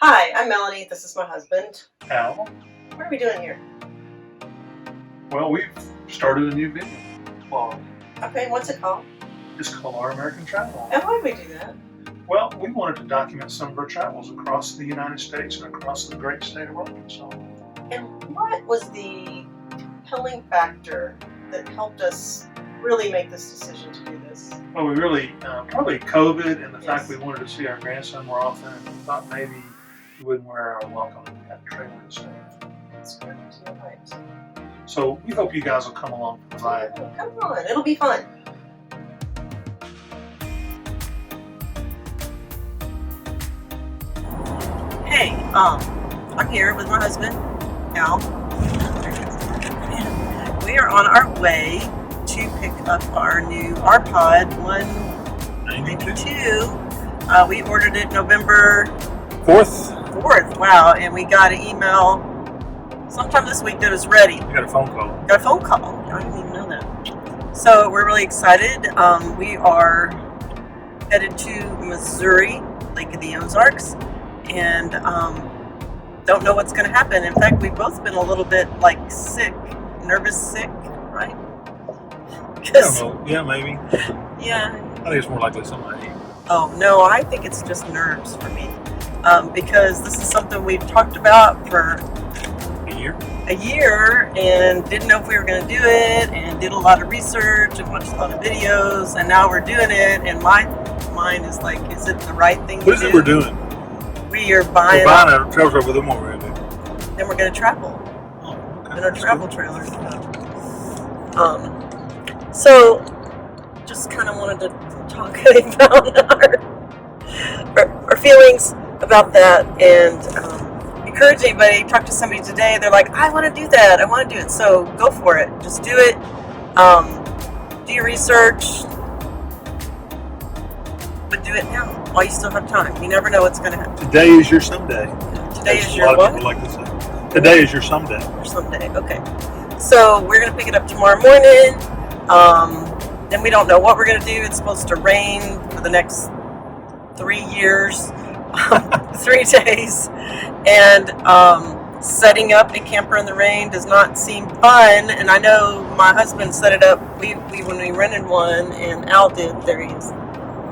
Hi, I'm Melanie. This is my husband. Al? What are we doing here? Well, we've started a new video blog. Okay, what's it called? It's called Our American Travel. And why did we do that? Well, we wanted to document some of our travels across the United States and across the great state of Arkansas. And what was the compelling factor that helped us really make this decision to do this? Well, we really, probably COVID and the Yes. fact we wanted to see our grandson more often, and we thought maybe we wouldn't wear our welcome if we had a trailer to stay in. That's correct. You're right. So we hope you guys will come along for the ride. Oh, come on, it'll be fun. Hey, I'm here with my husband, Al. We are on our way to pick up our new RPOD-192. We ordered it November 4th. Wow, and we got an email sometime this week that it was ready. We got a phone call. Got a phone call. I didn't even know that. So we're really excited. We are headed to Missouri, Lake of the Ozarks, and don't know what's going to happen. In fact, we've both been a little bit sick, nervous sick, right? I don't know. Yeah, maybe. Yeah. I think it's more likely somebody. Oh no, I think it's just nerves for me, because this is something we've talked about for a year and didn't know if we were going to do it, and did a lot of research and watched a lot of videos, and now we're doing it, and my mind is like, is it the right thing to do? What is it we're doing? We are buying a travel trailer with them already. Then we're going to travel Oh, okay. in our travel trailer. So just kind of wanted to talk about our feelings about that, and encourage anybody. Talk to somebody today, they're like, I want to do that, I want to do it. So go for it, just do it. Do your research, but do it now while you still have time. You never know what's going to happen. Today is your someday. Today As is a your lot what? of people like to say. Today is your someday. Or someday. Okay. So we're going to pick it up tomorrow morning. Then we don't know what we're going to do. It's supposed to rain for the next 3 years, 3 days. And setting up a camper in the rain does not seem fun. And I know my husband set it up. When we rented one, and Al did. There he is.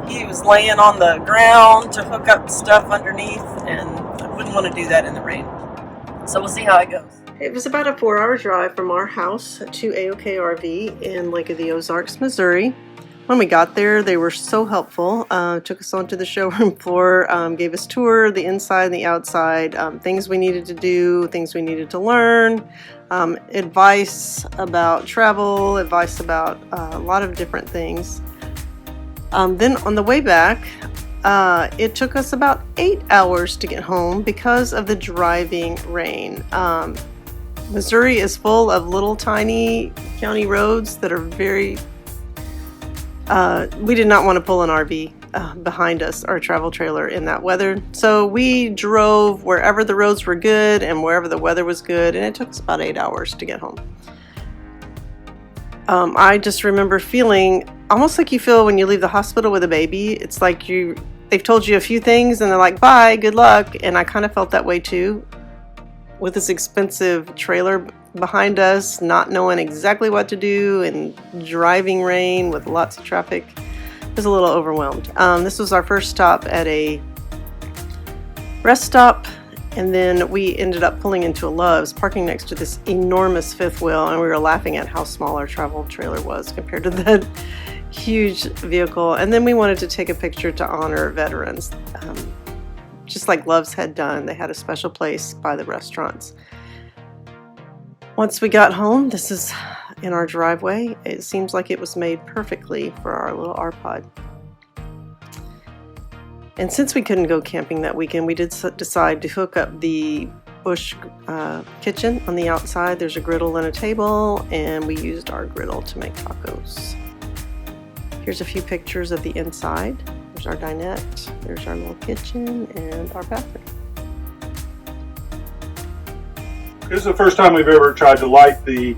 He was laying on the ground to hook up stuff underneath, and I wouldn't want to do that in the rain. So we'll see how it goes. It was about a 4-hour drive from our house to AOKRV in Lake of the Ozarks, Missouri. When we got there, they were so helpful. Took us onto the showroom floor, gave us a tour, the inside and the outside, things we needed to do, things we needed to learn, advice about travel, advice about a lot of different things. Then on the way back, it took us about 8 hours to get home because of the driving rain. Missouri is full of little tiny county roads that are very... we did not want to pull an RV behind us, our travel trailer, in that weather. So we drove wherever the roads were good and wherever the weather was good, and it took us about 8 hours to get home. I just remember feeling almost like you feel when you leave the hospital with a baby. It's like they've told you a few things and they're like, bye, good luck. And I kind of felt that way too, with this expensive trailer behind us, not knowing exactly what to do, and driving rain with lots of traffic. I was a little overwhelmed. This was our first stop at a rest stop, and then we ended up pulling into a Love's, parking next to this enormous fifth wheel, and we were laughing at how small our travel trailer was compared to that huge vehicle. And then we wanted to take a picture to honor veterans, just like Love's had done. They had a special place by the restaurants. Once we got home, this is in our driveway. It seems like it was made perfectly for our little RPOD. And since we couldn't go camping that weekend, we did decide to hook up the bush kitchen on the outside. There's a griddle and a table, and we used our griddle to make tacos. Here's a few pictures of the inside. There's our dinette, there's our little kitchen, and our bathroom. This is the first time we've ever tried to light the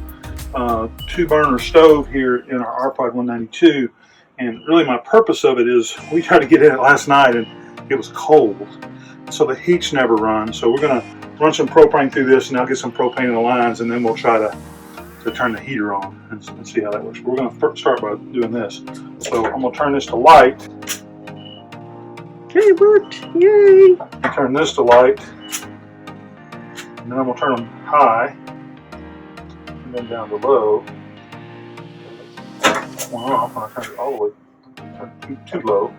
2-burner stove here in our RPOD-192, and really my purpose of it is we tried to get in it last night and it was cold. so the heat's never run. So we're going to run some propane through this, and I'll get some propane in the lines, and then we'll try to turn the heater on and see how that works. We're going to start by doing this. So I'm going to turn this to light. Hey, it worked! Yay! Turn this to light, and then I'm going to turn them high, and then down to low. Well, off when I turn it all the way. Turn it too low.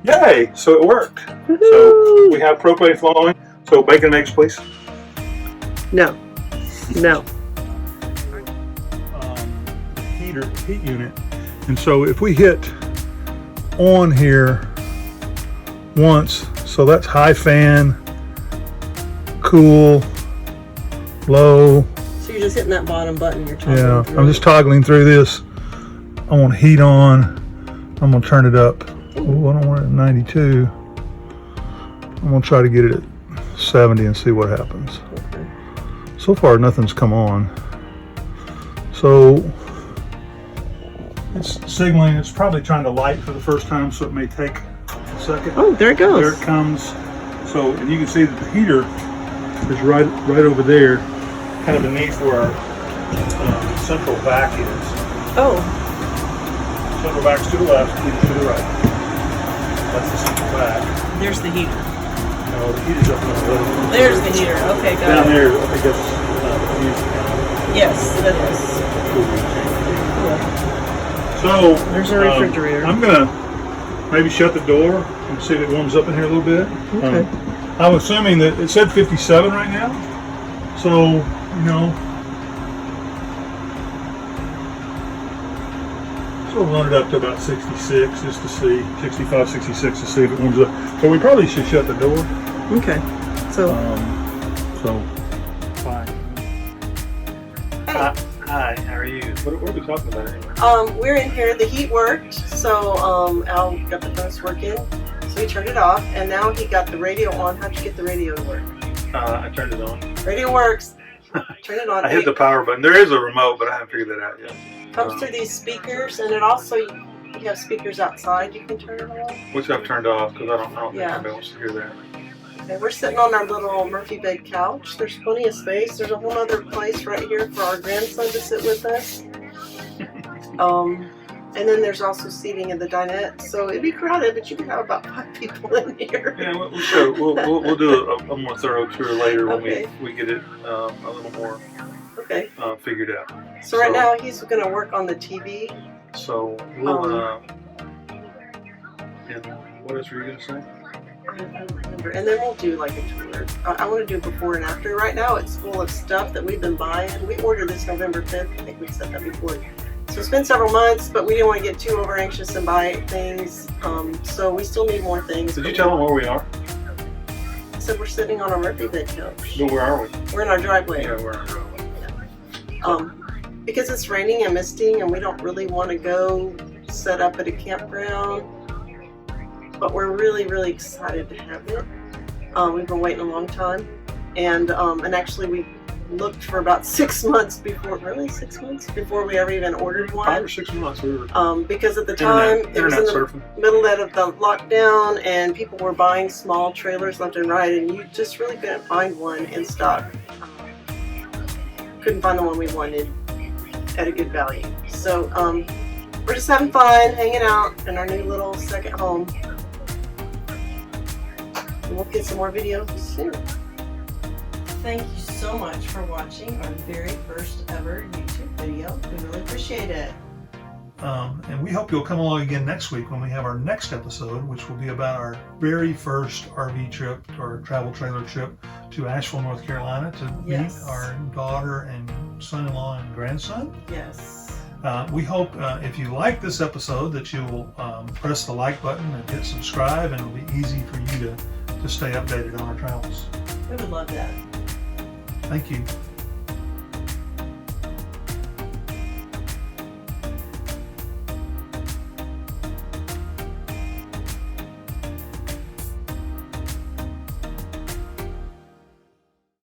Yay! So it worked. So we have propane flowing. So bacon and eggs, please. No. No. Heat unit. And so if we hit on here once, so that's high fan, cool, low. So you're just hitting that bottom button. You're toggling. Yeah, through I'm just toggling through this. I want heat on. I'm gonna turn it up. Oh, I don't want it at 92. I'm gonna try to get it at 70 and see what happens. Okay. So far, nothing's come on. So it's signaling. It's probably trying to light for the first time, so it may take a second. Oh, there it goes. There it comes. So, and you can see that the heater is right over there, kind of beneath where our central vac is. Oh. Central vac's to the left, heater's to the right. That's the central vac. There's the heater. No, the heater's up in the middle. There's the heater. Okay, got Down it. there, I think that's the music. Yes, that is. So There's our refrigerator. I'm gonna maybe shut the door and see if it warms up in here a little bit. Okay. I'm assuming that it said 57 right now. So, you know, so we'll run it up to about 66 just to see, 65, 66 to see if it warms up. So we probably should shut the door. Okay. So. Fine. Hi, how are you? What are we talking about anyway? We're in here. The heat worked, so Al got the furnace working, so he turned it off, and now he got the radio on. How'd you get the radio to work? I turned it on. Radio works. Turn it on. I hit the power button. There is a remote, but I haven't figured that out yet. Comes through these speakers, and it also you have speakers outside. You can turn it on. Which I've turned off because I don't think Yeah. anybody wants to hear that. Okay, we're sitting on our little Murphy bed couch. There's plenty of space. There's a whole other place right here for our grandson to sit with us. And then there's also seating in the dinette. So it'd be crowded, but you can have about 5 people in here. Yeah, we'll do a more thorough tour later when Okay. we get it a little more Okay. figured out. So right now he's going to work on the TV. So we'll and what else were you gonna say? I don't remember. And then we'll do like a tour. I want to do before and after. Right now it's full of stuff that we've been buying. We ordered this November 5th. I think we said that before. So it's been several months, but we didn't want to get too over anxious and buy things. So we still need more things. Did you tell them where we are? So we're sitting on a Murphy bed couch. But where are we? We're in our driveway. Yeah, we're on the road. Because it's raining and misting and we don't really want to go set up at a campground. But we're really, really excited to have it. We've been waiting a long time. And actually we looked for about 6 months before, really 6 months? Before we ever even ordered one. 5 or 6 months we were Because at the time, it was in the surfing. middle of the lockdown and people were buying small trailers left and right and you just really couldn't find one in stock. Couldn't find the one we wanted at a good value. So we're just having fun, hanging out in our new little second home. And we'll get some more videos soon. Thank you so much for watching our very first ever YouTube video. We really appreciate it. And we hope you'll come along again next week when we have our next episode, which will be about our very first RV trip or travel trailer trip to Asheville, North Carolina to meet our daughter and son-in-law and grandson. Yes. We hope if you like this episode that you will press the like button and hit subscribe, and it'll be easy for you to stay updated on our travels. We would love that. Thank you.